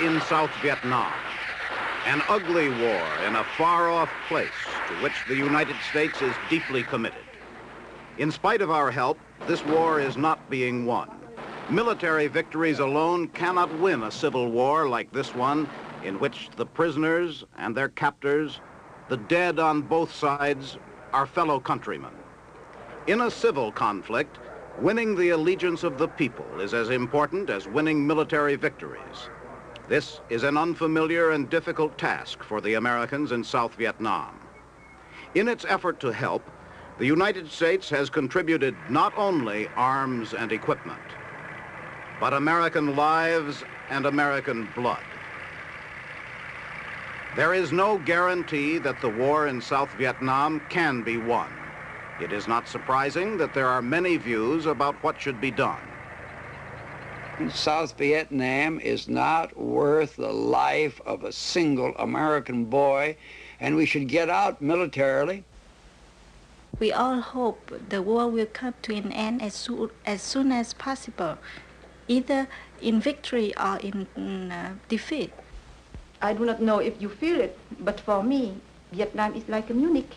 in South Vietnam, an ugly war in a far-off place to which the United States is deeply committed. In spite of our help, this war is not being won. Military victories alone cannot win a civil war like this one, in which the prisoners and their captors, the dead on both sides, are fellow countrymen. In a civil conflict, winning the allegiance of the people is as important as winning military victories. This is an unfamiliar and difficult task for the Americans in South Vietnam. In its effort to help, the United States has contributed not only arms and equipment, but American lives and American blood. There is no guarantee that the war in South Vietnam can be won. It is not surprising that there are many views about what should be done. South Vietnam is not worth the life of a single American boy, and we should get out militarily. We all hope the war will come to an end as soon as possible, either in victory or in defeat. I do not know if you feel it, but for me, Vietnam is like a Munich.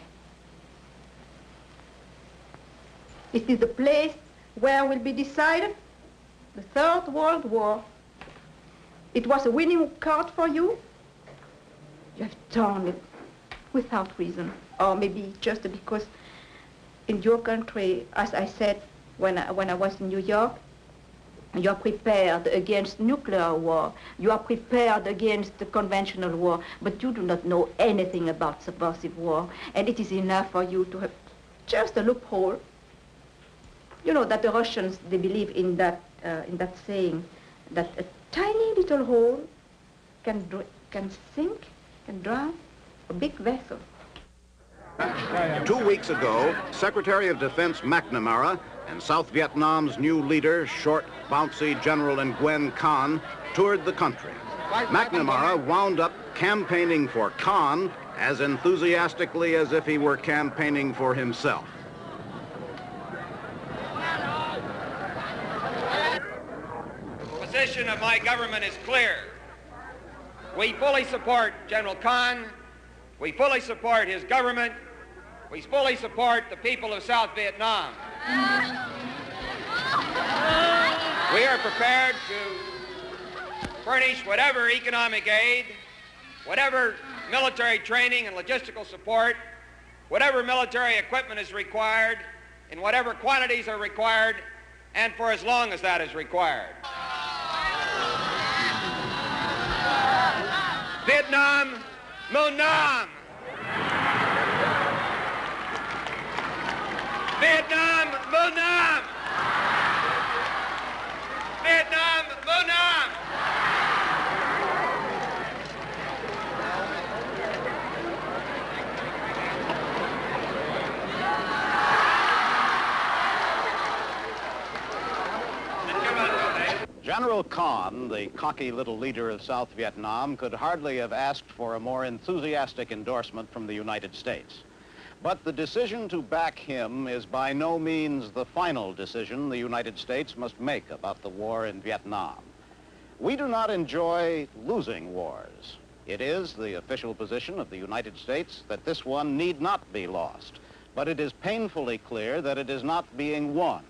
It is the place where will be decided the Third World War. It was a winning card for you. You have torn it without reason, or maybe just because in your country, as I said when I was in New York, you are prepared against nuclear war. You are prepared against the conventional war, but you do not know anything about subversive war, and it is enough for you to have just a loophole. You know that the Russians, they believe in that saying, that a tiny little hole can sink, can drown a big vessel. 2 weeks ago, Secretary of Defense McNamara and South Vietnam's new leader, short, bouncy General Nguyen Con, toured the country. McNamara wound up campaigning for Con as enthusiastically as if he were campaigning for himself. The position of my government is clear. We fully support General Con. We fully support his government. We fully support the people of South Vietnam. We are prepared to furnish whatever economic aid, whatever military training and logistical support, whatever military equipment is required, in whatever quantities are required, and for as long as that is required. Vietnam, Mo Nam! Vietnam, Mo Nam! Vietnam, Mo Nam! General Con, the cocky little leader of South Vietnam, could hardly have asked for a more enthusiastic endorsement from the United States. But the decision to back him is by no means the final decision the United States must make about the war in Vietnam. We do not enjoy losing wars. It is the official position of the United States that this one need not be lost, but it is painfully clear that it is not being won.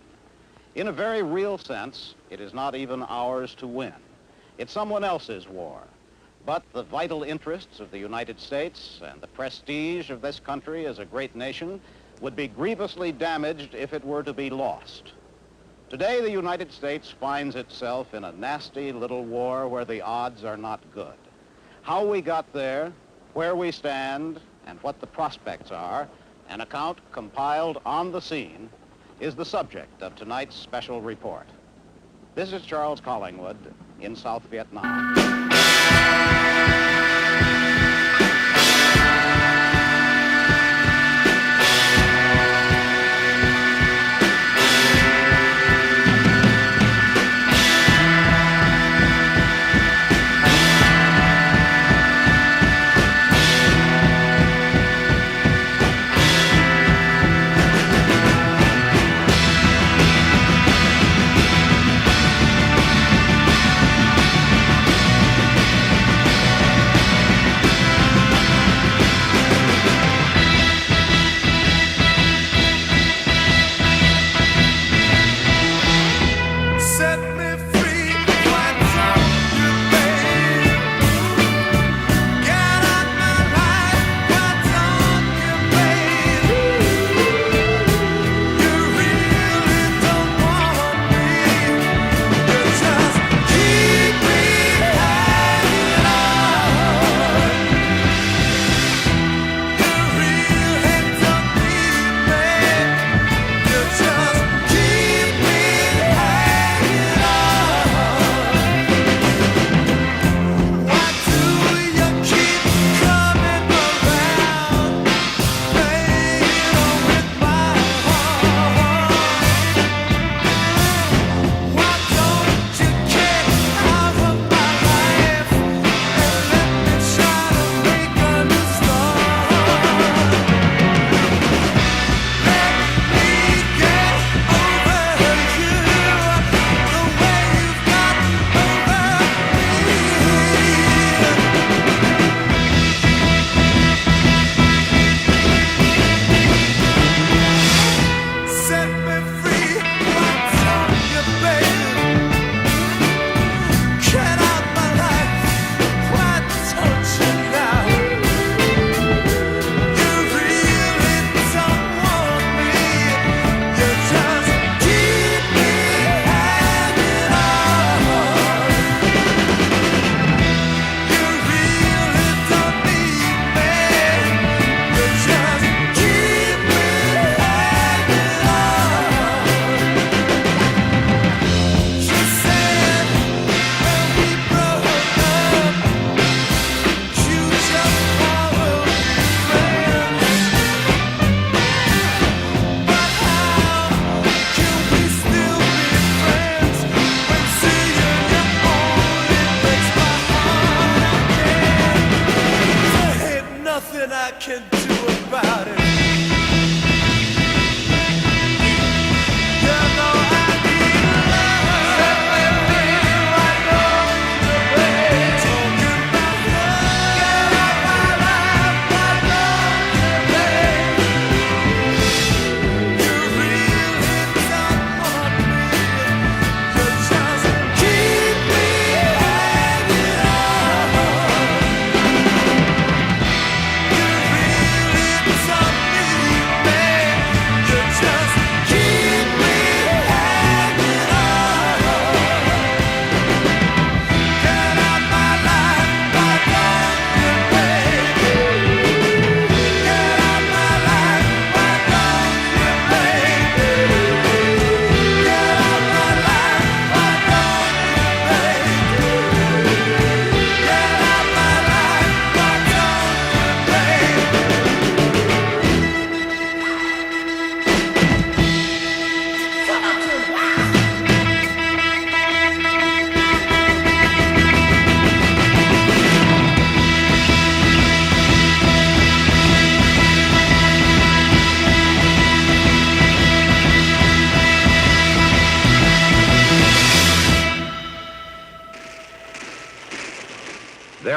In a very real sense, it is not even ours to win. It's someone else's war. But the vital interests of the United States and the prestige of this country as a great nation would be grievously damaged if it were to be lost. Today, the United States finds itself in a nasty little war where the odds are not good. How we got there, where we stand, and what the prospects are, an account compiled on the scene, is the subject of tonight's special report. This is Charles Collingwood in South Vietnam.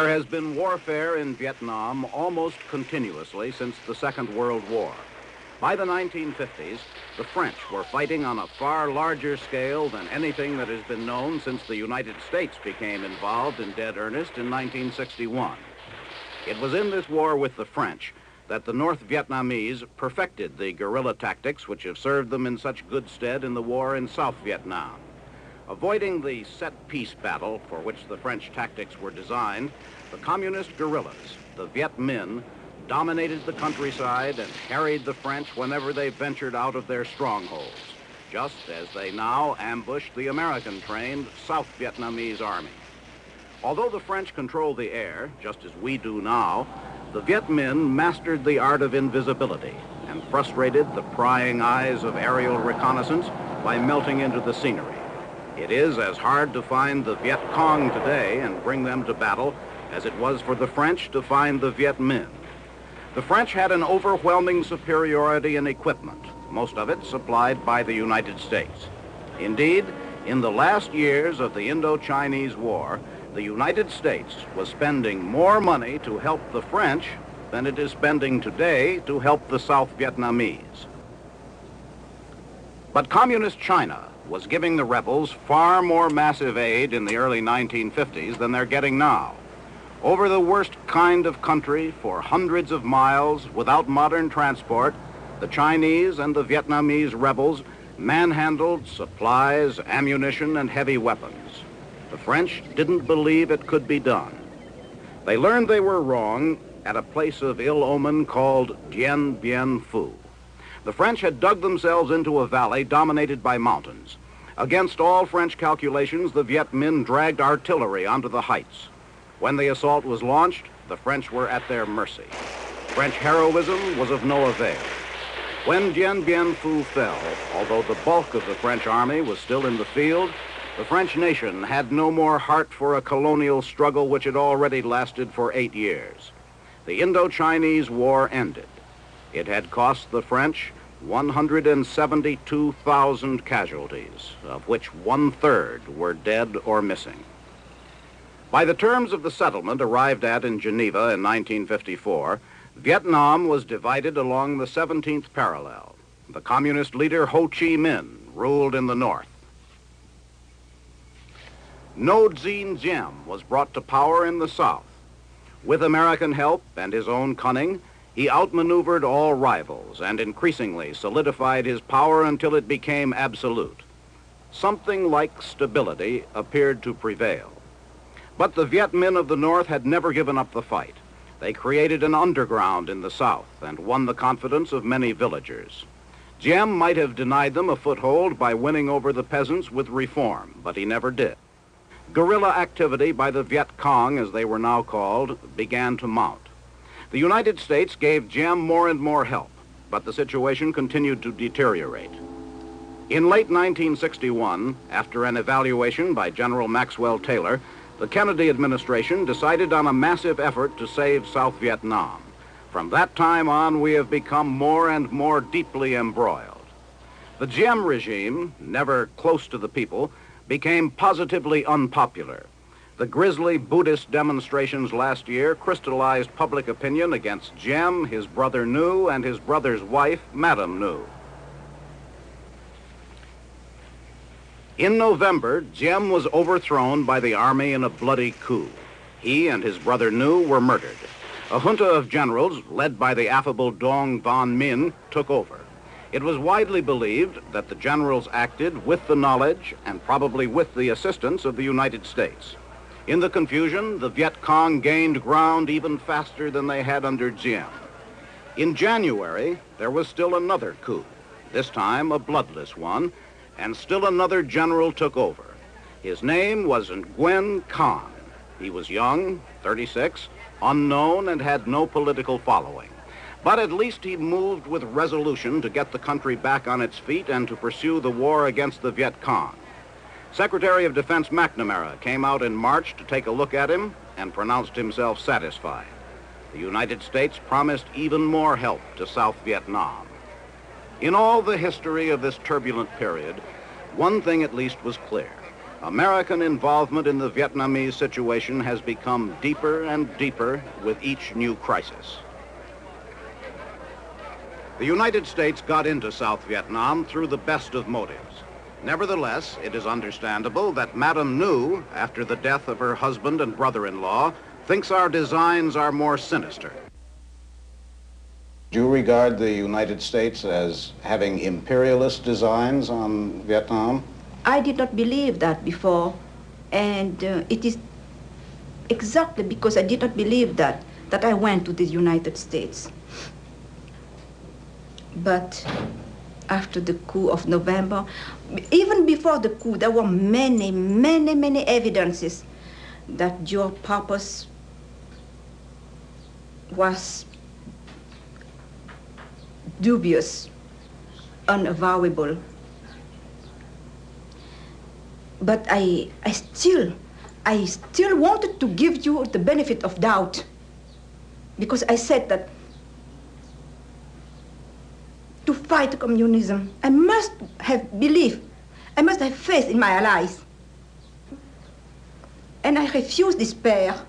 There has been warfare in Vietnam almost continuously since the Second World War. By the 1950s, the French were fighting on a far larger scale than anything that has been known since the United States became involved in dead earnest in 1961. It was in this war with the French that the North Vietnamese perfected the guerrilla tactics which have served them in such good stead in the war in South Vietnam. Avoiding the set-piece battle for which the French tactics were designed, the communist guerrillas, the Viet Minh, dominated the countryside and harried the French whenever they ventured out of their strongholds, just as they now ambush the American-trained South Vietnamese Army. Although the French controlled the air, just as we do now, the Viet Minh mastered the art of invisibility and frustrated the prying eyes of aerial reconnaissance by melting into the scenery. It is as hard to find the Viet Cong today and bring them to battle as it was for the French to find the Viet Minh. The French had an overwhelming superiority in equipment, most of it supplied by the United States. Indeed, in the last years of the Indo-Chinese War, the United States was spending more money to help the French than it is spending today to help the South Vietnamese. But Communist China was giving the rebels far more massive aid in the early 1950s than they're getting now. Over the worst kind of country for hundreds of miles without modern transport, the Chinese and the Vietnamese rebels manhandled supplies, ammunition, and heavy weapons. The French didn't believe it could be done. They learned they were wrong at a place of ill omen called Dien Bien Phu. The French had dug themselves into a valley dominated by mountains. Against all French calculations, the Viet Minh dragged artillery onto the heights. When the assault was launched, the French were at their mercy. French heroism was of no avail. When Dien Bien Phu fell, although the bulk of the French army was still in the field, the French nation had no more heart for a colonial struggle which had already lasted for 8 years. The Indo-Chinese War ended. It had cost the French 172,000 casualties, of which 1/3 were dead or missing. By the terms of the settlement arrived at in Geneva in 1954, Vietnam was divided along the 17th parallel. The communist leader Ho Chi Minh ruled in the north. Ngo Dinh Diem was brought to power in the south. With American help and his own cunning, he outmaneuvered all rivals and increasingly solidified his power until it became absolute. Something like stability appeared to prevail. But the Viet Minh of the North had never given up the fight. They created an underground in the South and won the confidence of many villagers. Diem might have denied them a foothold by winning over the peasants with reform, but he never did. Guerrilla activity by the Viet Cong, as they were now called, began to mount. The United States gave Diem more and more help, but the situation continued to deteriorate. In late 1961, after an evaluation by General Maxwell Taylor, the Kennedy administration decided on a massive effort to save South Vietnam. From that time on, we have become more and more deeply embroiled. The Diem regime, never close to the people, became positively unpopular. The grisly Buddhist demonstrations last year crystallized public opinion against Diem, his brother Newz, and his brother's wife, Madame Newz. In November, Diem was overthrown by the army in a bloody coup. He and his brother Newz were murdered. A junta of generals, led by the affable Dong Van Minh, took over. It was widely believed that the generals acted with the knowledge and probably with the assistance of the United States. In the confusion, the Viet Cong gained ground even faster than they had under Diem. In January, there was still another coup, this time a bloodless one, and still another general took over. His name was Nguyen Thanh. He was young, 36, unknown, and had no political following. But at least he moved with resolution to get the country back on its feet and to pursue the war against the Viet Cong. Secretary of Defense McNamara came out in March to take a look at him and pronounced himself satisfied. The United States promised even more help to South Vietnam. In all the history of this turbulent period, one thing at least was clear. American involvement in the Vietnamese situation has become deeper and deeper with each new crisis. The United States got into South Vietnam through the best of motives. Nevertheless, it is understandable that Madame Newz, after the death of her husband and brother-in-law, thinks our designs are more sinister. Do you regard the United States as having imperialist designs on Vietnam? I did not believe that before, and it is exactly because I did not believe that I went to the United States. But after the coup of November, even before the coup, there were many, many, many evidences that your purpose was dubious, unavowable. But I still wanted to give you the benefit of doubt, because I said that to fight communism, I must have belief, I must have faith in my allies. And I refuse despair.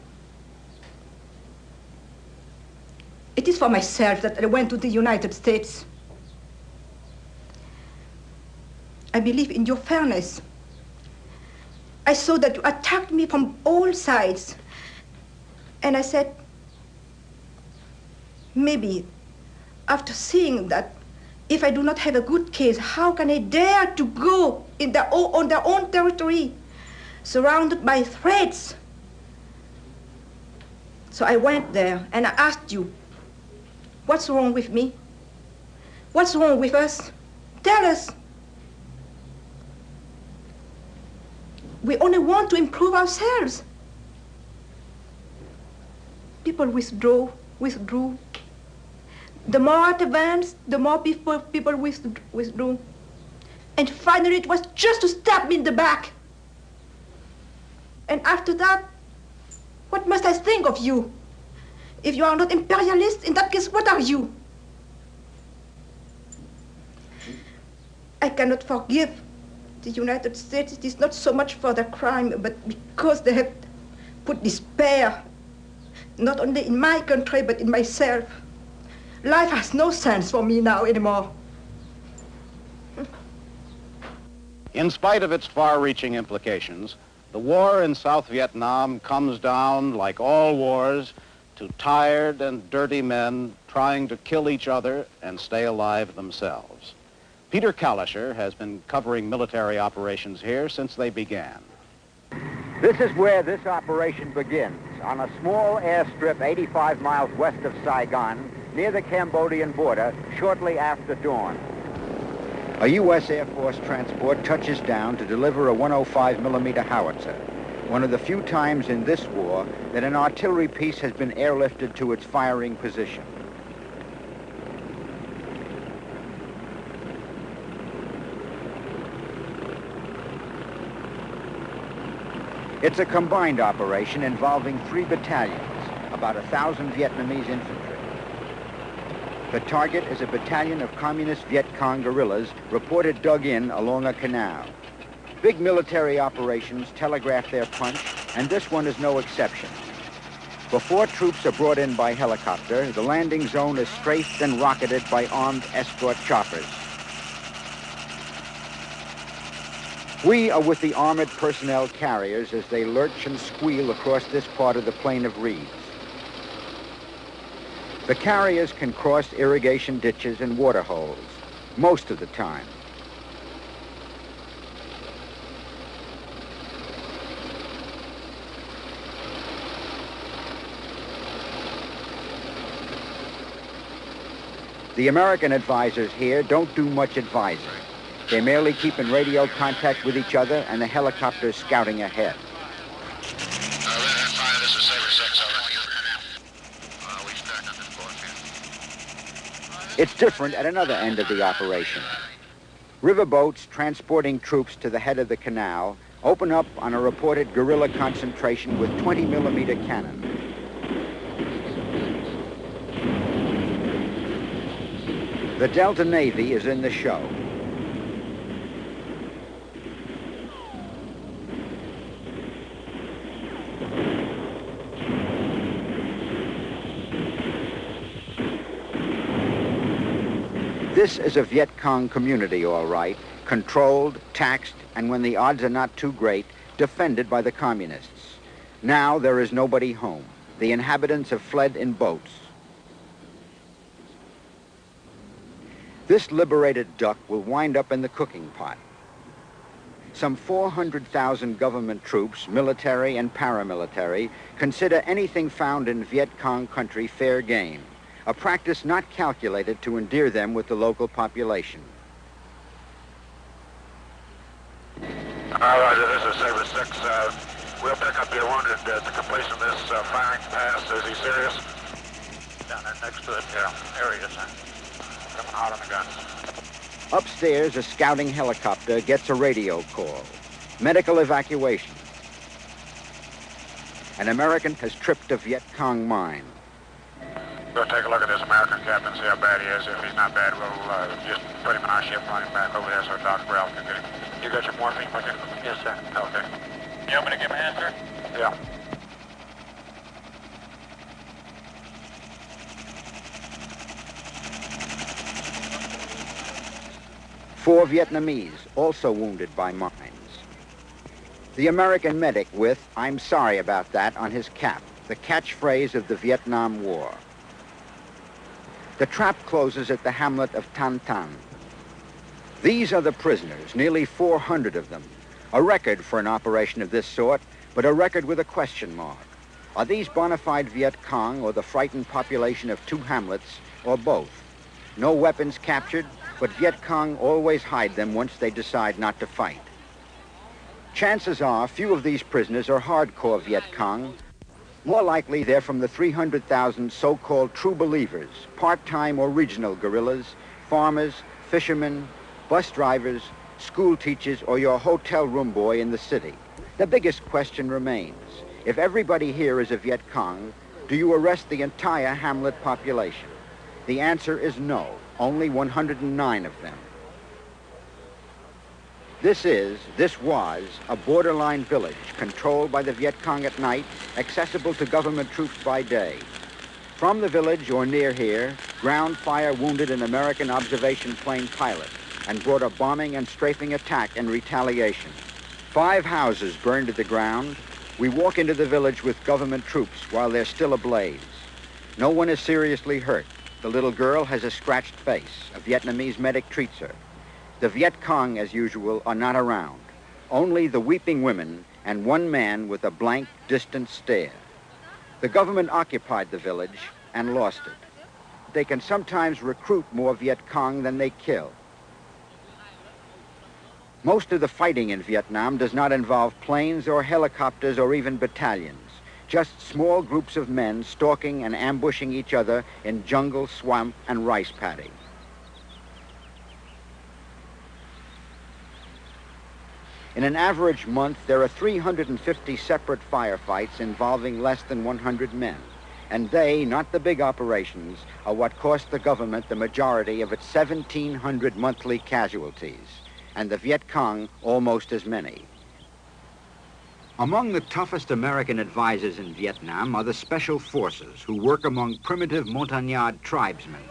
It is for myself that I went to the United States. I believe in your fairness. I saw that you attacked me from all sides. And I said, maybe after seeing that, if I do not have a good case, how can I dare to go on their own territory, surrounded by threats? So I went there and I asked you, what's wrong with me? What's wrong with us? Tell us. We only want to improve ourselves. People withdrew. The more it advanced, the more people withdrew. And finally, it was just to stab me in the back. And after that, what must I think of you? If you are not imperialist, in that case, what are you? I cannot forgive the United States. It is not so much for the crime, but because they have put despair, not only in my country, but in myself. Life has no sense for me now anymore. In spite of its far-reaching implications, the war in South Vietnam comes down, like all wars, to tired and dirty men trying to kill each other and stay alive themselves. Peter Kalischer has been covering military operations here since they began. This is where this operation begins, on a small airstrip 85 miles west of Saigon, near the Cambodian border, shortly after dawn. A U.S. Air Force transport touches down to deliver a 105-millimeter howitzer, one of the few times in this war that an artillery piece has been airlifted to its firing position. It's a combined operation involving 3 battalions, about 1,000 Vietnamese infantry. The target is a battalion of communist Viet Cong guerrillas reported dug in along a canal. Big military operations telegraph their punch, and this one is no exception. Before troops are brought in by helicopter, the landing zone is strafed and rocketed by armed escort choppers. We are with the armored personnel carriers as they lurch and squeal across this part of the plain of reeds. The carriers can cross irrigation ditches and water holes, most of the time. The American advisors here don't do much advising. They merely keep in radio contact with each other and the helicopters scouting ahead. It's different at another end of the operation. Riverboats transporting troops to the head of the canal open up on a reported guerrilla concentration with 20-millimeter cannon. The Delta Navy is in the show. This is a Viet Cong community, all right, controlled, taxed, and when the odds are not too great, defended by the communists. Now there is nobody home. The inhabitants have fled in boats. This liberated duck will wind up in the cooking pot. Some 400,000 government troops, military and paramilitary, consider anything found in Viet Cong country fair game, a practice not calculated to endear them with the local population. All right, this is Sabre 6. We'll pick up your wounded at the completion of this firing pass. Is he serious? Down there next to it, area, sir. Coming hot on the guns. Upstairs, a scouting helicopter gets a radio call. Medical evacuation. An American has tripped a Viet Cong mine. We'll take a look at this American captain, see how bad he is. If he's not bad, we'll just put him in our ship, run him back over there so Dr. Brown can get him. You got your morphine with you? Yes, sir. Okay. You want me to give him a hand, sir? Yeah. Four Vietnamese, also wounded by mines. The American medic with, "I'm sorry about that," on his cap, the catchphrase of the Vietnam War. The trap closes at the hamlet of Tan Tan. These are the prisoners, nearly 400 of them. A record for an operation of this sort, but a record with a question mark. Are these bona fide Viet Cong or the frightened population of two hamlets, or both? No weapons captured, but Viet Cong always hide them once they decide not to fight. Chances are few of these prisoners are hardcore Viet Cong. More likely they're from the 300,000 so-called true believers, part-time or regional guerrillas, farmers, fishermen, bus drivers, school teachers, or your hotel room boy in the city. The biggest question remains. If everybody here is a Viet Cong, do you arrest the entire hamlet population? The answer is no, only 109 of them. This was a borderline village controlled by the Viet Cong at night, accessible to government troops by day. From the village or near here, ground fire wounded an American observation plane pilot and brought a bombing and strafing attack in retaliation. 5 houses burned to the ground. We walk into the village with government troops while they're still ablaze. No one is seriously hurt. The little girl has a scratched face. A Vietnamese medic treats her. The Viet Cong, as usual, are not around. Only the weeping women and one man with a blank, distant stare. The government occupied the village and lost it. They can sometimes recruit more Viet Cong than they kill. Most of the fighting in Vietnam does not involve planes or helicopters or even battalions. Just small groups of men stalking and ambushing each other in jungle, swamp, and rice paddy. In an average month, there are 350 separate firefights involving less than 100 men. And they, not the big operations, are what cost the government the majority of its 1,700 monthly casualties, and the Viet Cong almost as many. Among the toughest American advisors in Vietnam are the special forces who work among primitive Montagnard tribesmen.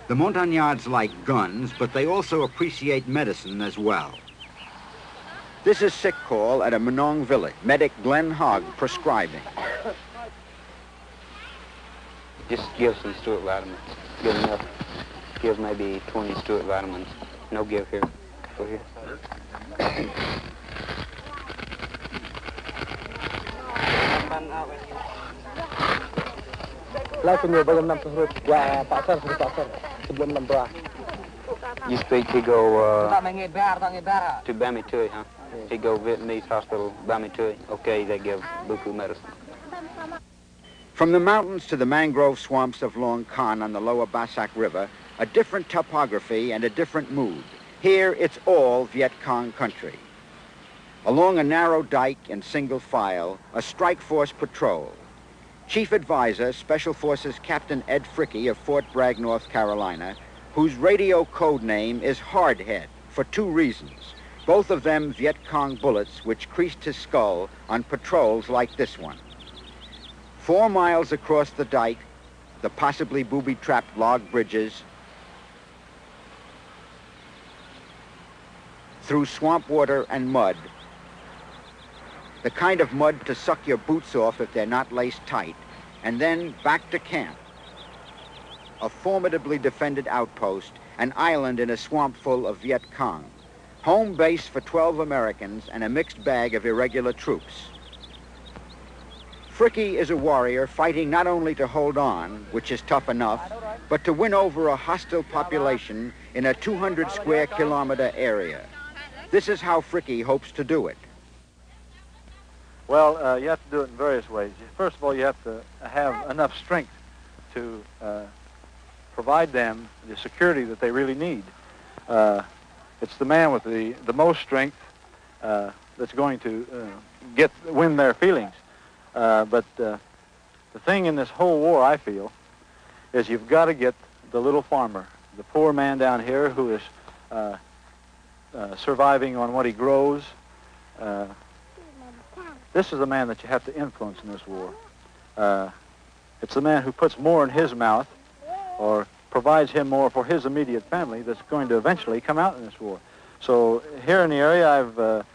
The Montagnards like guns, but they also appreciate medicine as well. This is sick call at a Manong village. Medic Glenn Hogg prescribing. Just give some Stewart vitamins. Give enough. Give maybe 20 Stewart vitamins. No give here. Go here. You speak, he go to Bami Tui, huh? He go Vietnamese hospital, Bami Tui. Okay, they give buku medicine. From the mountains to the mangrove swamps of Long Con on the lower Basak River, a different topography and a different mood. Here, it's all Viet Cong country. Along a narrow dike in single file, a strike force patrol. Chief Advisor, Special Forces Captain Ed Fricke of Fort Bragg, North Carolina, whose radio code name is Hardhead for 2 reasons. Both of them Viet Cong bullets which creased his skull on patrols like this one. 4 miles across the dike, the possibly booby-trapped log bridges, through swamp water and mud, the kind of mud to suck your boots off if they're not laced tight, and then back to camp. A formidably defended outpost, an island in a swamp full of Viet Cong. Home base for 12 Americans and a mixed bag of irregular troops. Fricke is a warrior fighting not only to hold on, which is tough enough, but to win over a hostile population in a 200 square kilometer area. This is how Fricke hopes to do it. Well, you have to do it in various ways. First of all, you have to have enough strength to provide them the security that they really need. It's the man with the most strength that's going to win their feelings. But the thing in this whole war, I feel, is you've got to get the little farmer, the poor man down here who is surviving on what he grows. This is the man that you have to influence in this war. It's the man who puts more in his mouth or provides him more for his immediate family that's going to eventually come out in this war. So here in the area, I've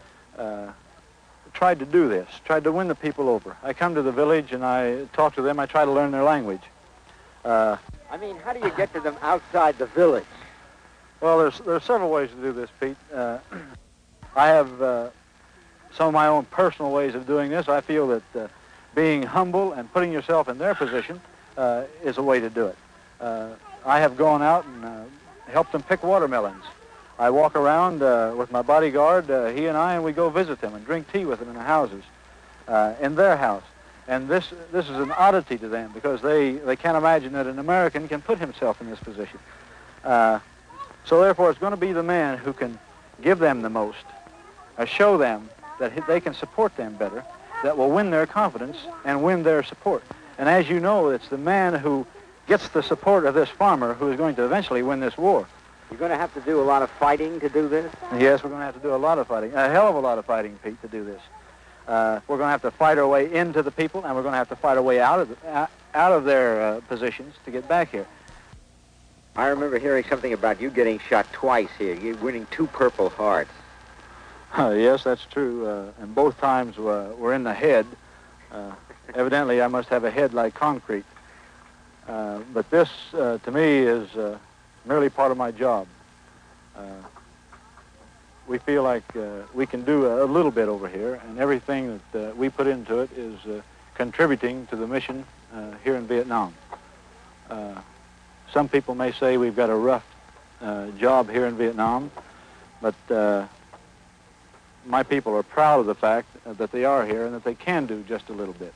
tried to do this, tried to win the people over. I come to the village and I talk to them. I try to learn their language. I mean, how do you get to them outside the village? Well, there's several ways to do this, Pete. I have some of my own personal ways of doing this. I feel that being humble and putting yourself in their position is a way to do it. I have gone out and helped them pick watermelons. I walk around with my bodyguard, he and I, and we go visit them and drink tea with them in the houses, in their house. And this is an oddity to them because they can't imagine that an American can put himself in this position. So therefore, it's going to be the man who can give them the most, show them that they can support them better, that will win their confidence and win their support. And as you know, it's the man who gets the support of this farmer who is going to eventually win this war. You're going to have to do a lot of fighting to do this? Yes, we're going to have to do a lot of fighting, a hell of a lot of fighting, Pete, to do this. We're going to have to fight our way into the people, and we're going to have to fight our way out of their positions to get back here. I remember hearing something about you getting shot twice here. You're winning 2 Purple Hearts. Yes, that's true. And both times were in the head. Evidently, I must have a head like concrete. But this, to me, is merely part of my job. We feel like we can do a little bit over here, and everything that we put into it is contributing to the mission here in Vietnam. Some people may say we've got a rough job here in Vietnam, but my people are proud of the fact that they are here and that they can do just a little bit.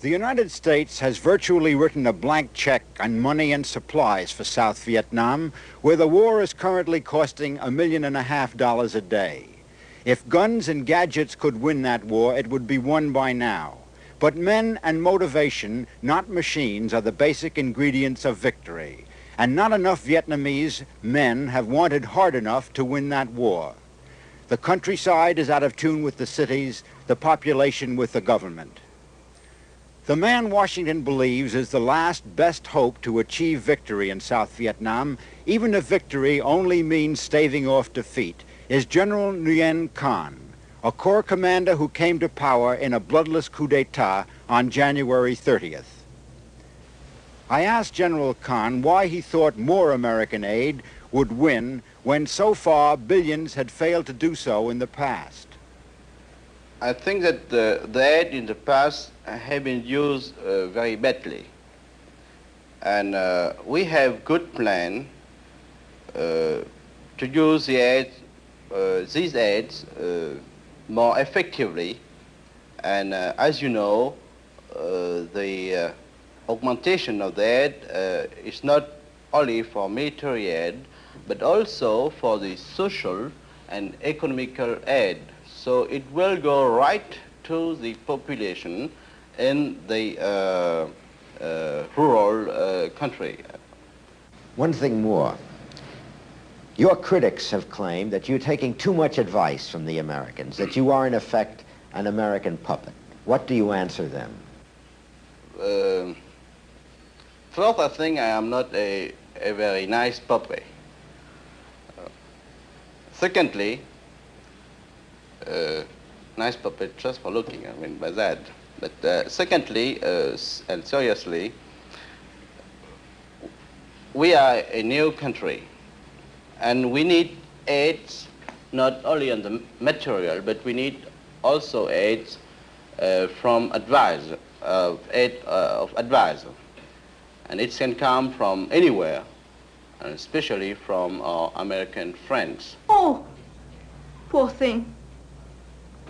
The United States has virtually written a blank check on money and supplies for South Vietnam, where the war is currently costing $1.5 million a day. If guns and gadgets could win that war, it would be won by now. But men and motivation, not machines, are the basic ingredients of victory. And not enough Vietnamese men have wanted hard enough to win that war. The countryside is out of tune with the cities, the population with the government. The man Washington believes is the last best hope to achieve victory in South Vietnam, even if victory only means staving off defeat, is General Nguyen Con, a Corps commander who came to power in a bloodless coup d'etat on January 30th. I asked General Con why he thought more American aid would win when so far billions had failed to do so in the past. I think that the aid in the past have been used very badly. And we have good plan to use the aid, these aids more effectively. And as you know, the augmentation of the aid is not only for military aid, but also for the social and economical aid. So it will go right to the population in the rural country. One thing more. Your critics have claimed that you're taking too much advice from the Americans, that you are in effect an American puppet. What do you answer them? First, I think I am not a very nice puppet. Secondly, nice puppet, just for looking, I mean, by that. But secondly, and seriously, we are a new country, and we need aids not only on the material, but we need also aids from advisor, aid of advisor. And it can come from anywhere, and especially from our American friends. Oh, poor thing.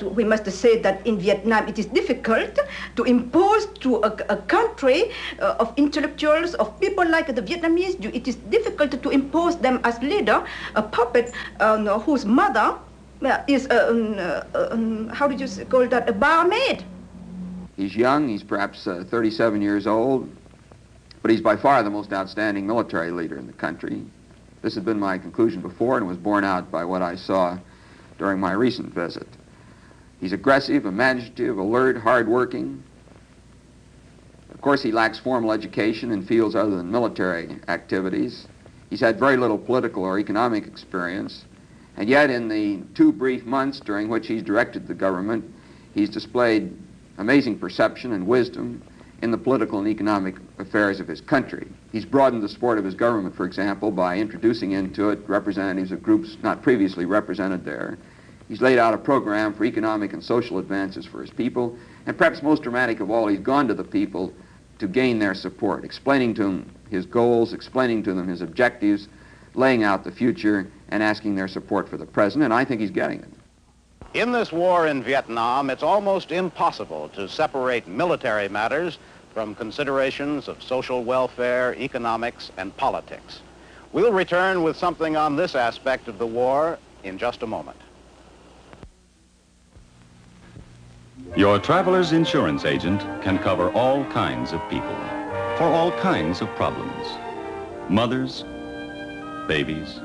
We must say that in Vietnam it is difficult to impose to a country of intellectuals, of people like the Vietnamese. It is difficult to impose them as leader, a puppet whose mother is, how did you call that, a barmaid. He's young, he's perhaps 37 years old, but he's by far the most outstanding military leader in the country. This has been my conclusion before and was borne out by what I saw during my recent visit. He's aggressive, imaginative, alert, hard-working. Of course, he lacks formal education in fields other than military activities. He's had very little political or economic experience, and yet in the 2 brief months during which he's directed the government, he's displayed amazing perception and wisdom in the political and economic affairs of his country. He's broadened the support of his government, for example, by introducing into it representatives of groups not previously represented there. He's laid out a program for economic and social advances for his people, and perhaps most dramatic of all, he's gone to the people to gain their support, explaining to them his goals, explaining to them his objectives, laying out the future, and asking their support for the present, and I think he's getting it. In this war in Vietnam, it's almost impossible to separate military matters from considerations of social welfare, economics, and politics. We'll return with something on this aspect of the war in just a moment. Your traveler's insurance agent can cover all kinds of people for all kinds of problems. Mothers, babies,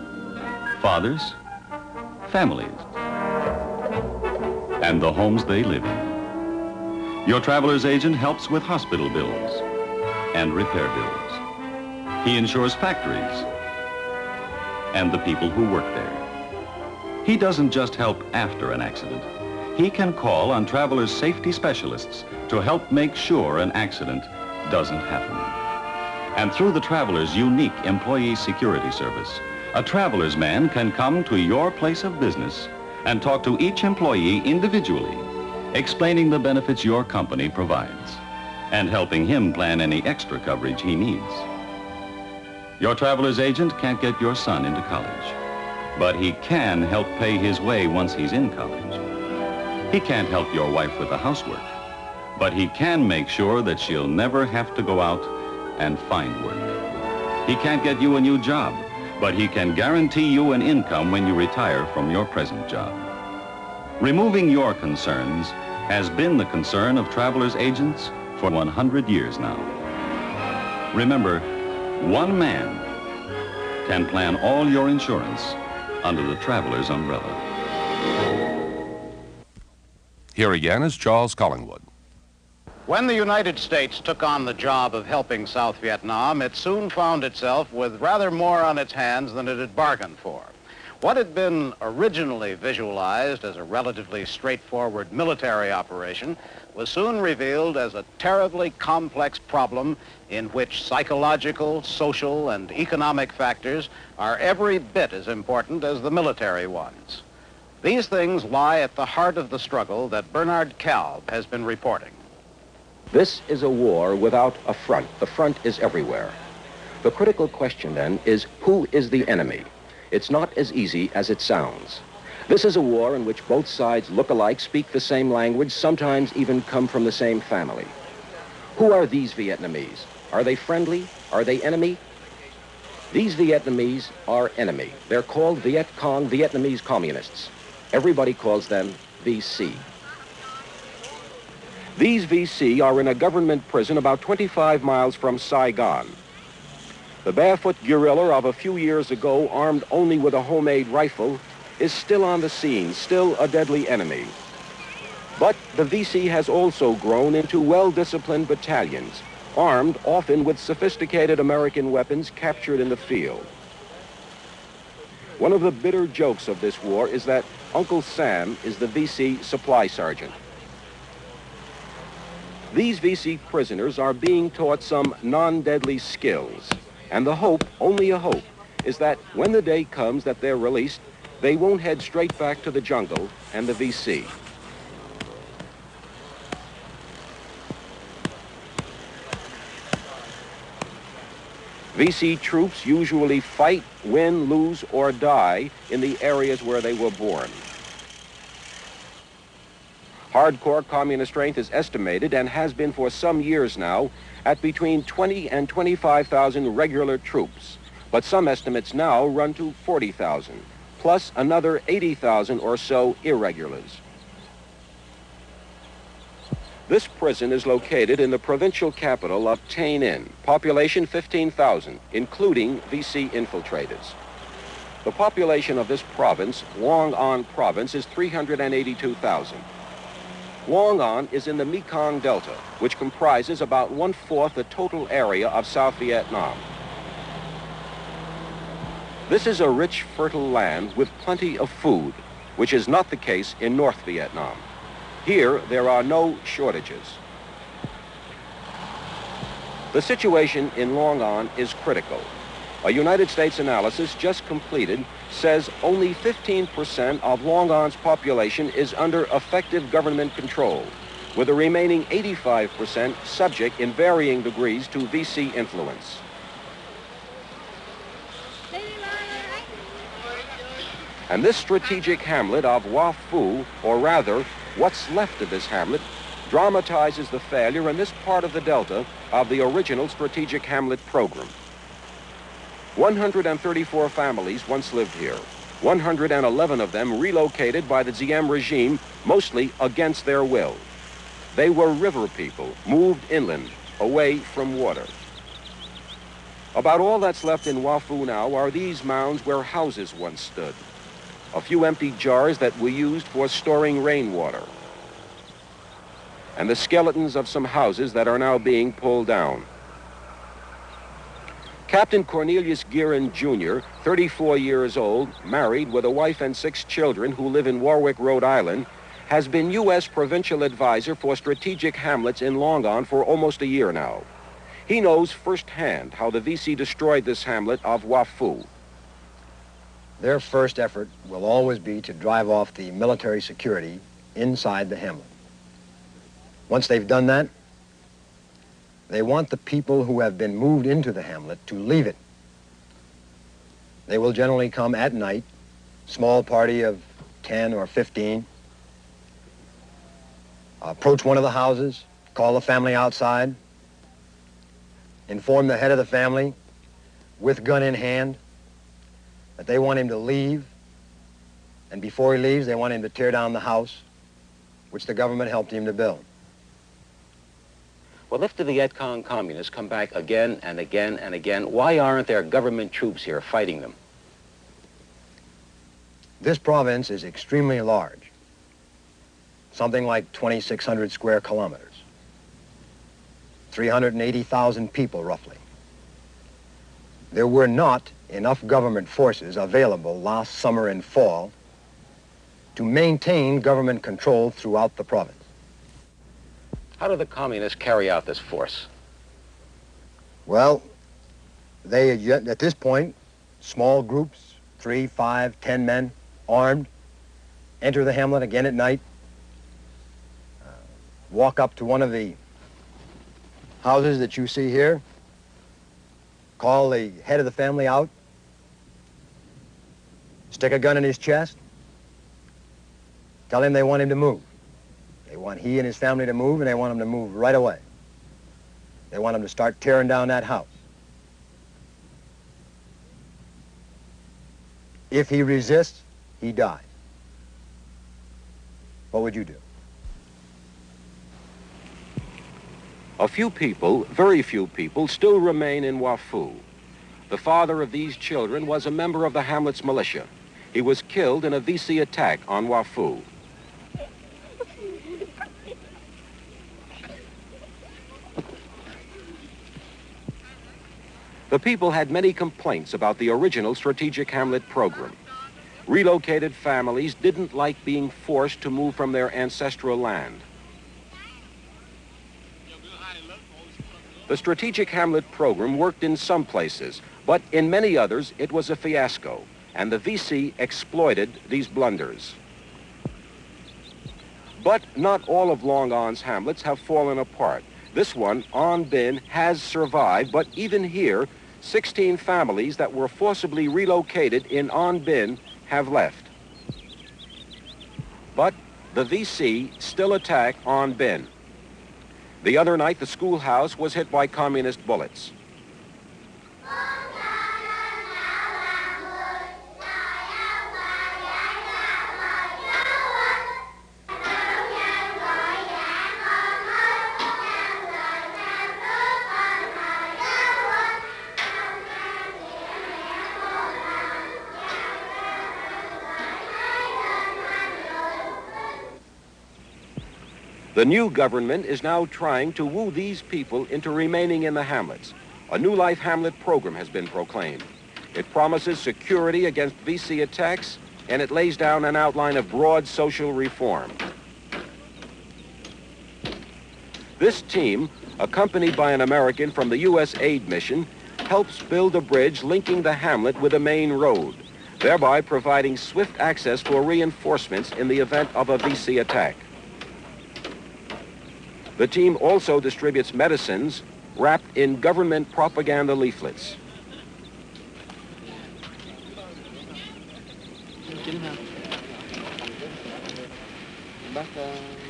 fathers, families, and the homes they live in. Your traveler's agent helps with hospital bills and repair bills. He insures factories and the people who work there. He doesn't just help after an accident. He can call on travelers' safety specialists to help make sure an accident doesn't happen. And through the traveler's unique employee security service, a traveler's man can come to your place of business and talk to each employee individually, explaining the benefits your company provides and helping him plan any extra coverage he needs. Your traveler's agent can't get your son into college, but he can help pay his way once he's in college. He can't help your wife with the housework, but he can make sure that she'll never have to go out and find work. He can't get you a new job, but he can guarantee you an income when you retire from your present job. Removing your concerns has been the concern of travelers' agents for 100 years now. Remember, one man can plan all your insurance under the traveler's umbrella. Here again is Charles Collingwood. When the United States took on the job of helping South Vietnam, it soon found itself with rather more on its hands than it had bargained for. What had been originally visualized as a relatively straightforward military operation was soon revealed as a terribly complex problem in which psychological, social, and economic factors are every bit as important as the military ones. These things lie at the heart of the struggle that Bernard Kalb has been reporting. This is a war without a front. The front is everywhere. The critical question then is, who is the enemy? It's not as easy as it sounds. This is a war in which both sides look alike, speak the same language, sometimes even come from the same family. Who are these Vietnamese? Are they friendly? Are they enemy? These Vietnamese are enemy. They're called Viet Cong, Vietnamese communists. Everybody calls them VC. These VC are in a government prison about 25 miles from Saigon. The barefoot guerrilla of a few years ago, armed only with a homemade rifle, is still on the scene, still a deadly enemy. But the VC has also grown into well-disciplined battalions, armed often with sophisticated American weapons captured in the field. One of the bitter jokes of this war is that Uncle Sam is the VC supply sergeant. These VC prisoners are being taught some non-deadly skills, and the hope, only a hope, is that when the day comes that they're released, they won't head straight back to the jungle and the VC. VC troops usually fight, win, lose, or die in the areas where they were born. Hardcore communist strength is estimated, and has been for some years now, at between 20 and 25,000 regular troops. But some estimates now run to 40,000, plus another 80,000 or so irregulars. This prison is located in the provincial capital of Tay Ninh, population 15,000, including VC infiltrators. The population of this province, Long An province, is 382,000. Long An is in the Mekong Delta, which comprises about 1/4 the total area of South Vietnam. This is a rich, fertile land with plenty of food, which is not the case in North Vietnam. Here, there are no shortages. The situation in Long An is critical. A United States analysis just completed says only 15% of Long An's population is under effective government control, with the remaining 85% subject in varying degrees to VC influence. And this strategic hamlet of Hoa Phu, or rather, what's left of this hamlet, dramatizes the failure in this part of the Delta of the original strategic hamlet program. 134 families once lived here. 111 of them relocated by the Diem regime, mostly against their will. They were river people, moved inland, away from water. About all that's left in Hoa Phu now are these mounds where houses once stood. A few empty jars that were used for storing rainwater. And the skeletons of some houses that are now being pulled down. Captain Cornelius Guerin Jr., 34 years old, married with a wife and 6 children who live in Warwick, Rhode Island, has been U.S. provincial advisor for strategic hamlets in Long An for almost a year now. He knows firsthand how the VC destroyed this hamlet of Hoa Phu. Their first effort will always be to drive off the military security inside the hamlet. Once they've done that, they want the people who have been moved into the hamlet to leave it. They will generally come at night, small party of 10 or 15, approach one of the houses, call the family outside, inform the head of the family with gun in hand that they want him to leave, and before he leaves, they want him to tear down the house, which the government helped him to build. Well, if the Viet Cong communists come back again and again and again, why aren't there government troops here fighting them? This province is extremely large, something like 2,600 square kilometers, 380,000 people roughly. There were not enough government forces available last summer and fall to maintain government control throughout the province. How do the communists carry out this force? Well, they, at this point, small groups, 3, 5, 10 men, armed, enter the hamlet again at night, walk up to one of the houses that you see here, call the head of the family out, stick a gun in his chest, tell him they want him to move. They want he and his family to move, and they want him to move right away. They want him to start tearing down that house. If he resists, he dies. What would you do? A few people, very few people, still remain in Hoa Phu. The father of these children was a member of the Hamlet's militia. He was killed in a VC attack on Hoa Phu. The people had many complaints about the original strategic hamlet program. Relocated families didn't like being forced to move from their ancestral land. The strategic Hamlet program worked in some places, but in many others it was a fiasco, and the VC exploited these blunders. But not all of Long On's hamlets have fallen apart. This one, On Bin, has survived, but even here, 16 families that were forcibly relocated in On Bin have left. But the VC still attack On Bin. The other night, the schoolhouse was hit by communist bullets. The new government is now trying to woo these people into remaining in the hamlets. A New Life Hamlet program has been proclaimed. It promises security against VC attacks, and it lays down an outline of broad social reform. This team, accompanied by an American from the U.S. aid mission, helps build a bridge linking the hamlet with the main road, thereby providing swift access for reinforcements in the event of a VC attack. The team also distributes medicines wrapped in government propaganda leaflets.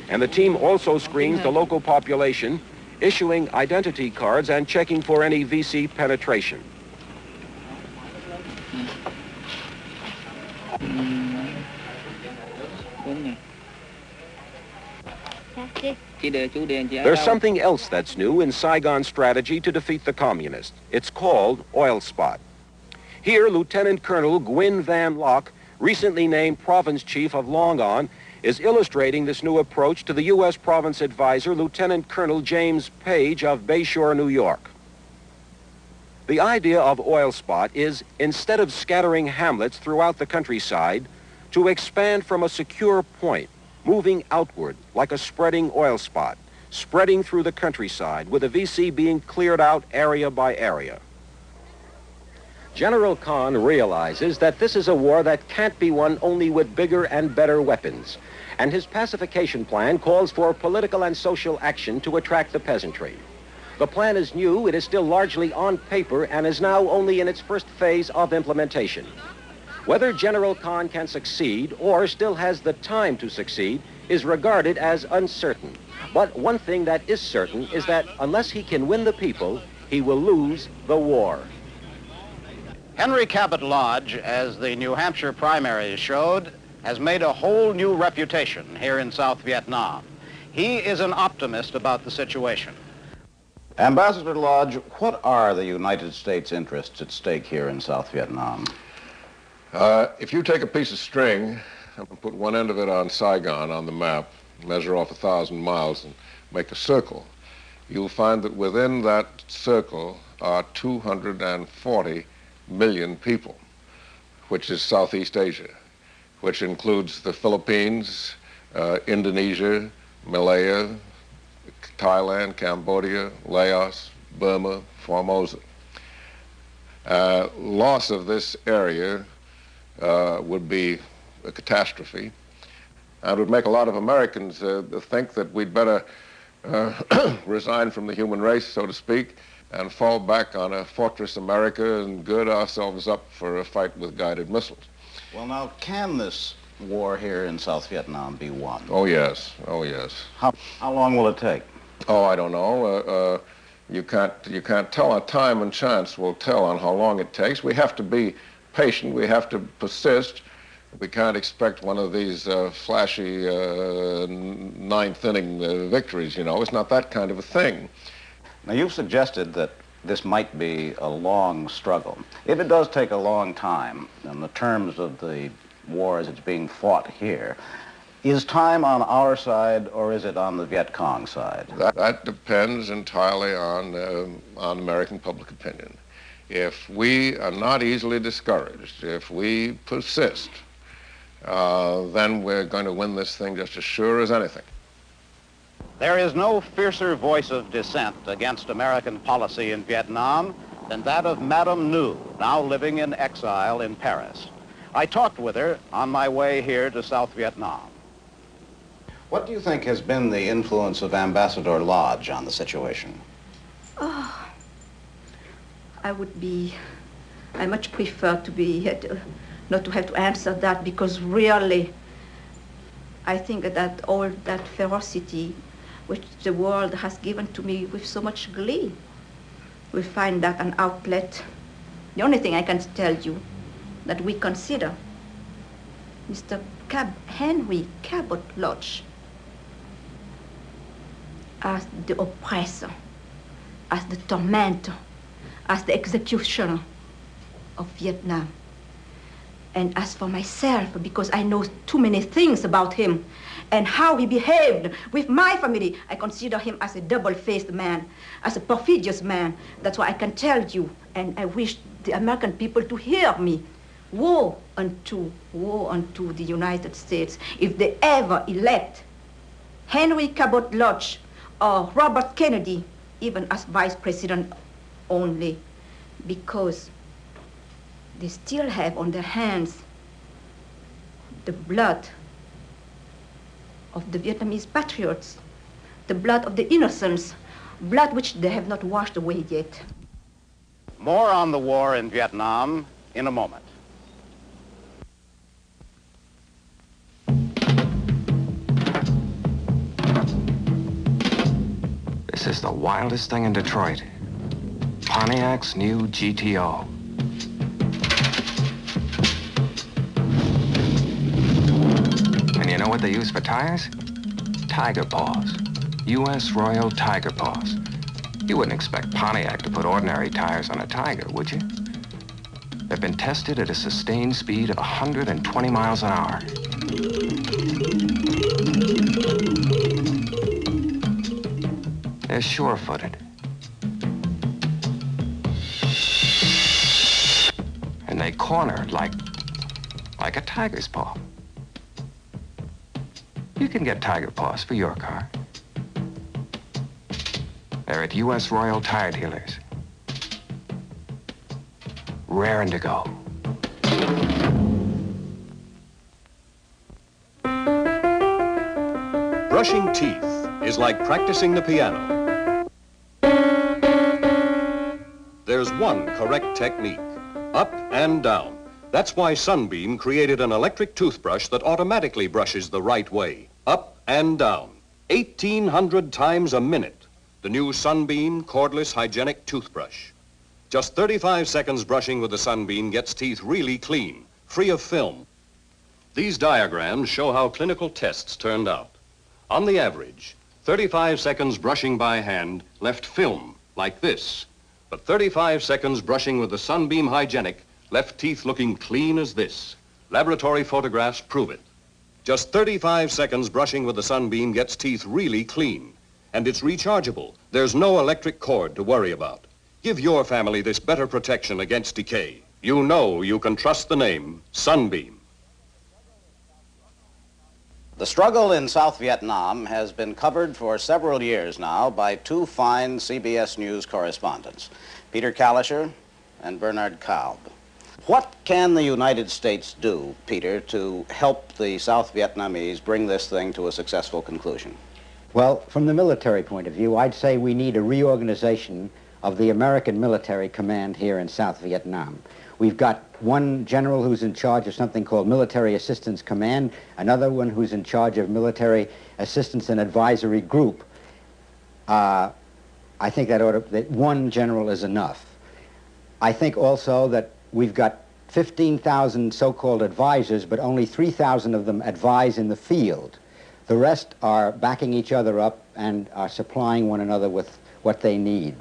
And the team also screens the local population, issuing identity cards and checking for any VC penetration. There's something else that's new in Saigon's strategy to defeat the communists. It's called Oil Spot. Here, Lieutenant Colonel Gwyn Van Locke, recently named province chief of Long On, is illustrating this new approach to the U.S. province advisor, Lieutenant Colonel James Page of Bayshore, New York. The idea of Oil Spot is, instead of scattering hamlets throughout the countryside, to expand from a secure point, moving outward like a spreading oil spot, spreading through the countryside, with the VC being cleared out area by area. General Kahn realizes that this is a war that can't be won only with bigger and better weapons, and his pacification plan calls for political and social action to attract the peasantry. The plan is new, it is still largely on paper, and is now only in its first phase of implementation. Whether General Kahn can succeed or still has the time to succeed is regarded as uncertain. But one thing that is certain is that unless he can win the people, he will lose the war. Henry Cabot Lodge, as the New Hampshire primaries showed, has made a whole new reputation here in South Vietnam. He is an optimist about the situation. Ambassador Lodge, what are the United States' interests at stake here in South Vietnam? If you take a piece of string and put one end of it on Saigon on the map, measure off 1,000 miles and make a circle, you'll find that within that circle are 240 million people, which is Southeast Asia, which includes the Philippines, Indonesia, Malaya, Thailand, Cambodia, Laos, Burma, Formosa. Loss of this area would be a catastrophe, and would make a lot of Americans think that we'd better resign from the human race, so to speak, and fall back on a fortress America and gird ourselves up for a fight with guided missiles. Well, now, can this war here in South Vietnam be won? Oh, yes. Oh, yes. How long will it take? Oh, I don't know. You can't tell. Time and chance will tell on how long it takes. We have to be patient. We have to persist. We can't expect one of these flashy ninth inning victories, you know. It's not that kind of a thing. Now, you've suggested that this might be a long struggle. If it does take a long time, in the terms of the war as it's being fought here, is time on our side or is it on the Viet Cong side? That depends entirely on American public opinion. If we are not easily discouraged, if we persist, then we're going to win this thing just as sure as anything. There is no fiercer voice of dissent against American policy in Vietnam than that of Madame Newz, now living in exile in Paris. I talked with her on my way here to South Vietnam. What do you think has been the influence of Ambassador Lodge on the situation? Oh, I much prefer to be, not to have to answer that, because really, I think that all that ferocity which the world has given to me with so much glee, we find that an outlet. The only thing I can tell you that we consider Mr. Henry Cabot Lodge as the oppressor, as the tormentor, as the executioner of Vietnam. And as for myself, because I know too many things about him and how he behaved with my family, I consider him as a double-faced man, as a perfidious man. That's why I can tell you, and I wish the American people to hear me, woe unto the United States if they ever elect Henry Cabot Lodge or Robert Kennedy, even as vice president only, because they still have on their hands the blood of the Vietnamese patriots, the blood of the innocents, blood which they have not washed away yet. More on the war in Vietnam in a moment. This is the wildest thing in Detroit. Pontiac's new GTO. And you know what they use for tires? Tiger paws. U.S. Royal Tiger paws. You wouldn't expect Pontiac to put ordinary tires on a Tiger, would you? They've been tested at a sustained speed of 120 miles an hour. They're sure-footed. And they corner like a tiger's paw. You can get tiger paws for your car. They're at U.S. Royal Tire Dealers. Raring to go. Brushing teeth is like practicing the piano. There's one correct technique, up and down. That's why Sunbeam created an electric toothbrush that automatically brushes the right way, up and down, 1,800 times a minute. The new Sunbeam cordless hygienic toothbrush. Just 35 seconds brushing with the Sunbeam gets teeth really clean, free of film. These diagrams show how clinical tests turned out. On the average, 35 seconds brushing by hand left film like this. But 35 seconds brushing with the Sunbeam Hygienic left teeth looking clean as this. Laboratory photographs prove it. Just 35 seconds brushing with the Sunbeam gets teeth really clean. And it's rechargeable. There's no electric cord to worry about. Give your family this better protection against decay. You know you can trust the name Sunbeam. The struggle in South Vietnam has been covered for several years now by two fine CBS News correspondents, Peter Kalischer and Bernard Kalb. What can the United States do, Peter, to help the South Vietnamese bring this thing to a successful conclusion? Well, from the military point of view, I'd say we need a reorganization of the American military command here in South Vietnam. We've got one general who's in charge of something called Military Assistance Command, another one who's in charge of Military Assistance and Advisory Group. I think that one general is enough. I think also that we've got 15,000 so-called advisors, but only 3,000 of them advise in the field. The rest are backing each other up and are supplying one another with what they need.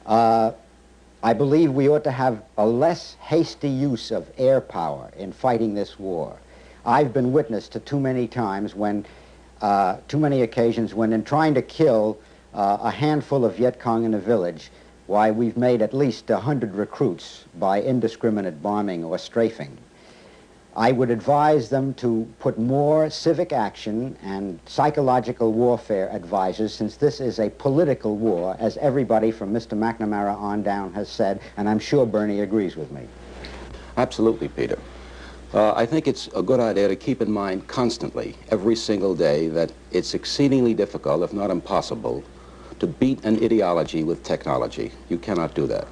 I believe we ought to have a less hasty use of air power in fighting this war. I've been witness to too many times when, too many occasions when in trying to kill a handful of Viet Cong in a village, why we've made at least 100 recruits by indiscriminate bombing or strafing. I would advise them to put more civic action and psychological warfare advisors, since this is a political war, as everybody from Mr. McNamara on down has said, and I'm sure Bernie agrees with me. Absolutely, Peter. I think it's a good idea to keep in mind constantly, every single day, that it's exceedingly difficult, if not impossible, to beat an ideology with technology. You cannot do that.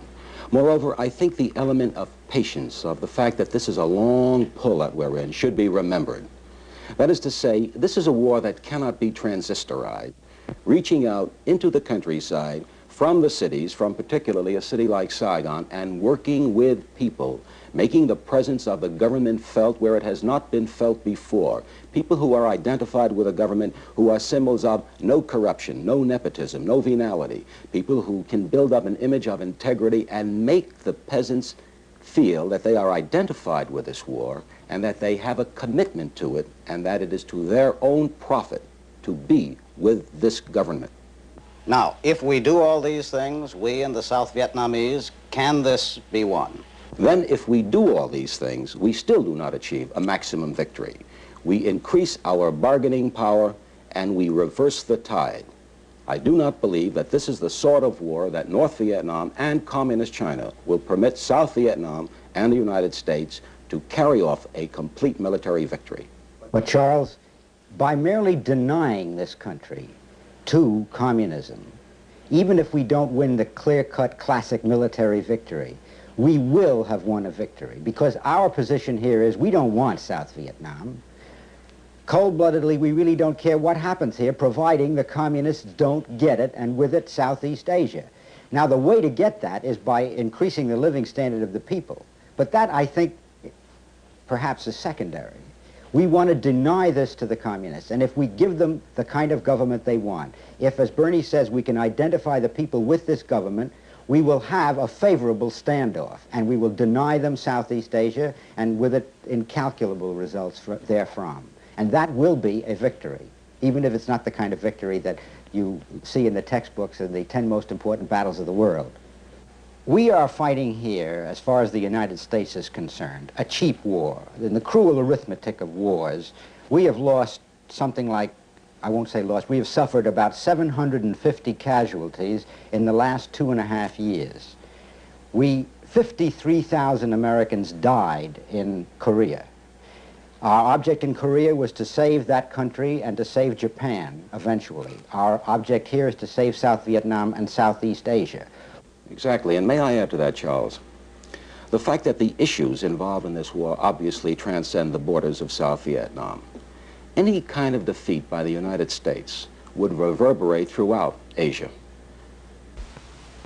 Moreover, I think the element of patience, of the fact that this is a long pull that we're in, should be remembered. That is to say, this is a war that cannot be transistorized, reaching out into the countryside from the cities, from particularly a city like Saigon, and working with people, making the presence of the government felt where it has not been felt before. People who are identified with a government, who are symbols of no corruption, no nepotism, no venality. People who can build up an image of integrity and make the peasants feel that they are identified with this war and that they have a commitment to it and that it is to their own profit to be with this government. Now, if we do all these things, we and the South Vietnamese, can this be won? Then if we do all these things, we still do not achieve a maximum victory. We increase our bargaining power and we reverse the tide. I do not believe that this is the sort of war that North Vietnam and Communist China will permit South Vietnam and the United States to carry off a complete military victory. But Charles, by merely denying this country to communism, even if we don't win the clear-cut classic military victory, we will have won a victory, because our position here is we don't want South Vietnam. Cold-bloodedly, we really don't care what happens here, providing the communists don't get it, and with it, Southeast Asia. Now, the way to get that is by increasing the living standard of the people. But that, I think, perhaps is secondary. We want to deny this to the communists, and if we give them the kind of government they want, if, as Bernie says, we can identify the people with this government, we will have a favorable standoff, and we will deny them Southeast Asia, and with it, incalculable results therefrom. And that will be a victory, even if it's not the kind of victory that you see in the textbooks of the 10 most important battles of the world. We are fighting here, as far as the United States is concerned, a cheap war. In the cruel arithmetic of wars, we have lost something like, I won't say lost, we have suffered about 750 casualties in the last 2.5 years. 53,000 Americans died in Korea. Our object in Korea was to save that country and to save Japan, eventually. Our object here is to save South Vietnam and Southeast Asia. Exactly, and may I add to that, Charles? The fact that the issues involved in this war obviously transcend the borders of South Vietnam. Any kind of defeat by the United States would reverberate throughout Asia.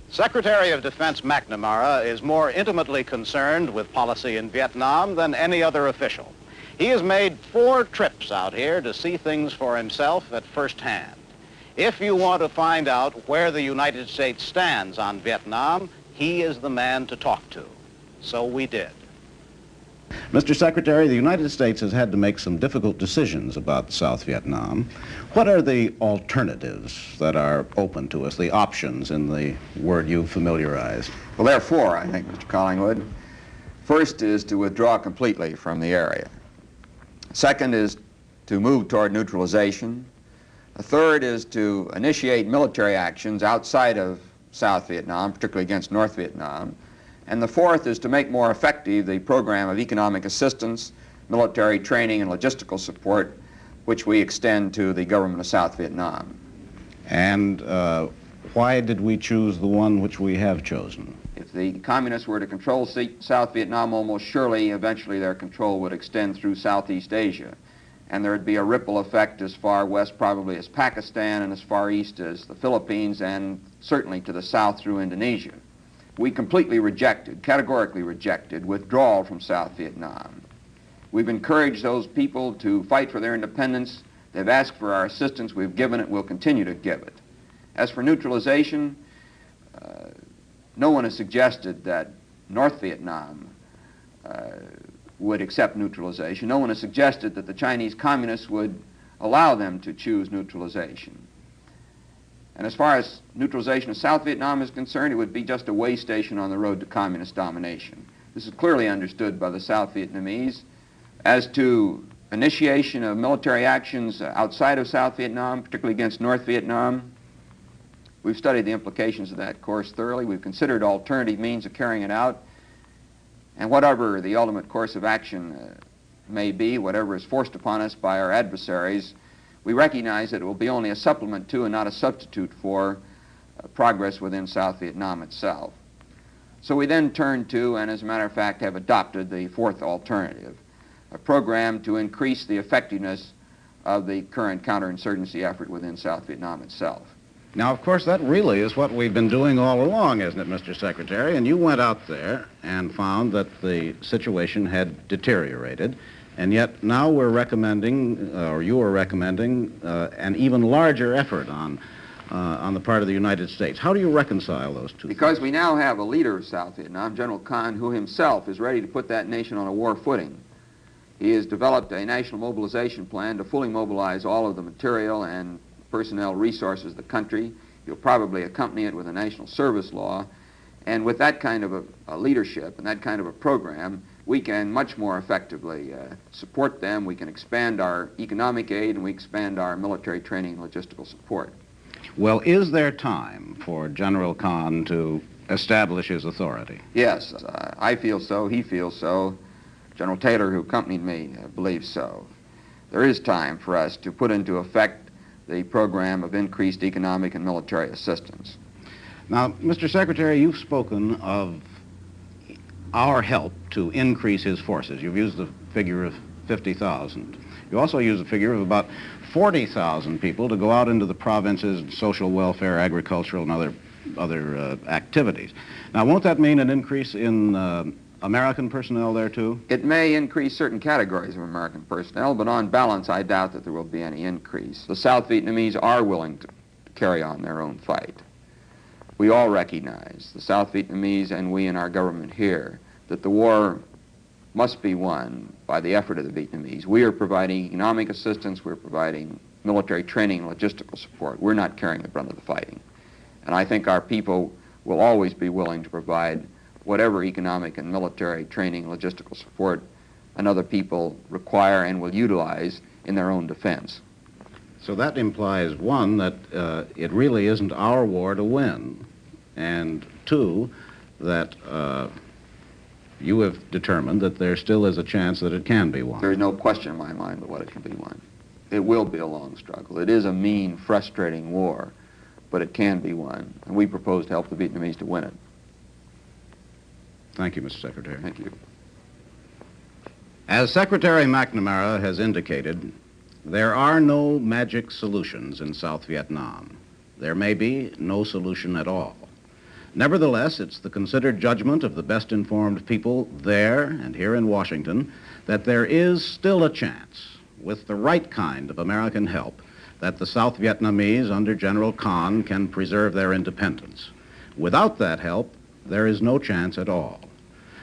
Secretary of Defense McNamara is more intimately concerned with policy in Vietnam than any other official. He has made 4 trips out here to see things for himself at first hand. If you want to find out where the United States stands on Vietnam, he is the man to talk to. So we did. Mr. Secretary, the United States has had to make some difficult decisions about South Vietnam. What are the alternatives that are open to us, the options in the word you've familiarized? Well, there are 4, I think, Mr. Collingwood. First is to withdraw completely from the area. Second is to move toward neutralization. The third is to initiate military actions outside of South Vietnam, particularly against North Vietnam. And the fourth is to make more effective the program of economic assistance, military training, and logistical support, which we extend to the government of South Vietnam. And why did we choose the one which we have chosen? If the communists were to control South Vietnam, almost surely, eventually their control would extend through Southeast Asia. And there would be a ripple effect as far west probably as Pakistan and as far east as the Philippines and certainly to the south through Indonesia. We completely rejected, categorically rejected, withdrawal from South Vietnam. We've encouraged those people to fight for their independence. They've asked for our assistance. We've given it. We'll continue to give it. As for neutralization, no one has suggested that North Vietnam would accept neutralization. No one has suggested that the Chinese communists would allow them to choose neutralization. And as far as neutralization of South Vietnam is concerned, it would be just a way station on the road to communist domination. This is clearly understood by the South Vietnamese, As to initiation of military actions outside of South Vietnam, particularly against North Vietnam, we've studied the implications of that course thoroughly. We've considered alternative means of carrying it out. And whatever the ultimate course of action may be, whatever is forced upon us by our adversaries, we recognize that it will be only a supplement to and not a substitute for progress within South Vietnam itself. So we then turn to, and as a matter of fact have adopted, the fourth alternative, a program to increase the effectiveness of the current counterinsurgency effort within South Vietnam itself. Now, of course, that really is what we've been doing all along, isn't it, Mr. Secretary? And you went out there and found that the situation had deteriorated, and yet now we're recommending, or you are recommending, an even larger effort on the part of the United States. How do you reconcile those two? Because we now have a leader of South Vietnam, General Khan, who himself is ready to put that nation on a war footing. He has developed a national mobilization plan to fully mobilize all of the material and personnel resources of the country. He'll probably accompany it with a national service law. And with that kind of a leadership and that kind of a program, we can much more effectively support them. We can expand our economic aid and we expand our military training and logistical support. Well, is there time for General Khan to establish his authority? Yes, I feel so. He feels so. General Taylor, who accompanied me, believes so. There is time for us to put into effect the program of increased economic and military assistance. Now, Mr. Secretary, you've spoken of our help to increase his forces. You've used the figure of 50,000. You also use the figure of about 40,000 people to go out into the provinces, social welfare, agricultural, and other activities. Now, won't that mean an increase in American personnel there, too? It may increase certain categories of American personnel, but on balance, I doubt that there will be any increase. The South Vietnamese are willing to carry on their own fight. We all recognize, the South Vietnamese and we in our government here, that the war must be won by the effort of the Vietnamese. We are providing economic assistance, we're providing military training and logistical support. We're not carrying the brunt of the fighting. And I think our people will always be willing to provide whatever economic and military training and logistical support another people require and will utilize in their own defense. So that implies, one, that it really isn't our war to win, and two, that you have determined that there still is a chance that it can be won. There is no question in my mind that it can be won. It will be a long struggle. It is a mean, frustrating war, but it can be won, and we propose to help the Vietnamese to win it. Thank you, Mr. Secretary. Thank you. As Secretary McNamara has indicated, there are no magic solutions in South Vietnam. There may be no solution at all. Nevertheless, it's the considered judgment of the best informed people there and here in Washington that there is still a chance, with the right kind of American help, that the South Vietnamese under General Khan can preserve their independence. Without that help, there is no chance at all.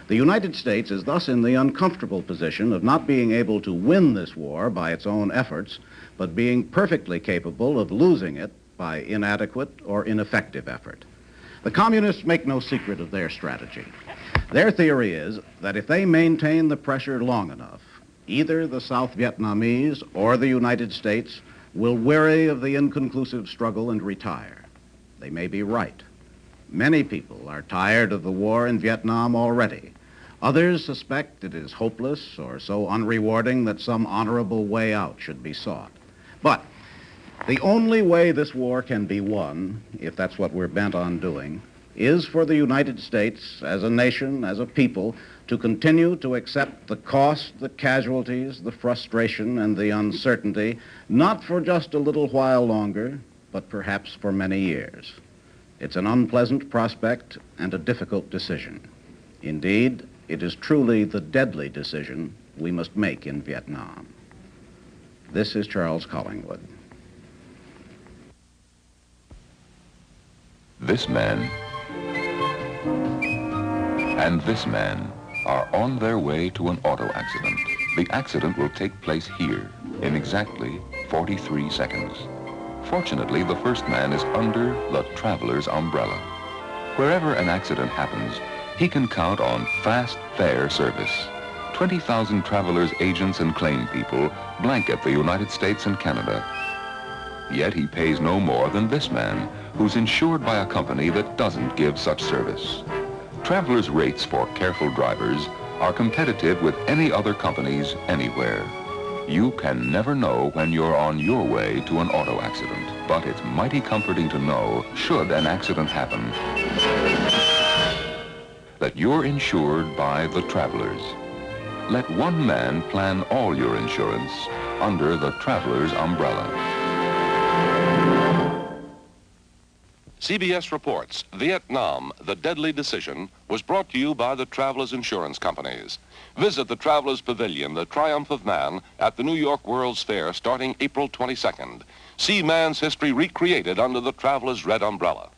The United States is thus in the uncomfortable position of not being able to win this war by its own efforts, but being perfectly capable of losing it by inadequate or ineffective effort. The communists make no secret of their strategy. Their theory is that if they maintain the pressure long enough, either the South Vietnamese or the United States will weary of the inconclusive struggle and retire. They may be right. Many people are tired of the war in Vietnam already. Others suspect it is hopeless or so unrewarding that some honorable way out should be sought. But the only way this war can be won, if that's what we're bent on doing, is for the United States as a nation, as a people, to continue to accept the cost, the casualties, the frustration, and the uncertainty, not for just a little while longer, but perhaps for many years. It's an unpleasant prospect and a difficult decision. Indeed, it is truly the deadly decision we must make in Vietnam. This is Charles Collingwood. This man and this man are on their way to an auto accident. The accident will take place here in exactly 43 seconds. Fortunately, the first man is under the traveler's umbrella. Wherever an accident happens, he can count on fast fare service. 20,000 travelers, agents, and claim people blanket the United States and Canada. Yet he pays no more than this man, who's insured by a company that doesn't give such service. Travelers' rates for careful drivers are competitive with any other companies anywhere. You can never know when you're on your way to an auto accident, but it's mighty comforting to know, should an accident happen, that you're insured by the Travelers. Let one man plan all your insurance under the Travelers umbrella. CBS reports, Vietnam, the deadly decision, was brought to you by the Travelers Insurance Companies. Visit the Travelers Pavilion, the Triumph of Man, at the New York World's Fair starting April 22nd. See man's history recreated under the Travelers' red umbrella.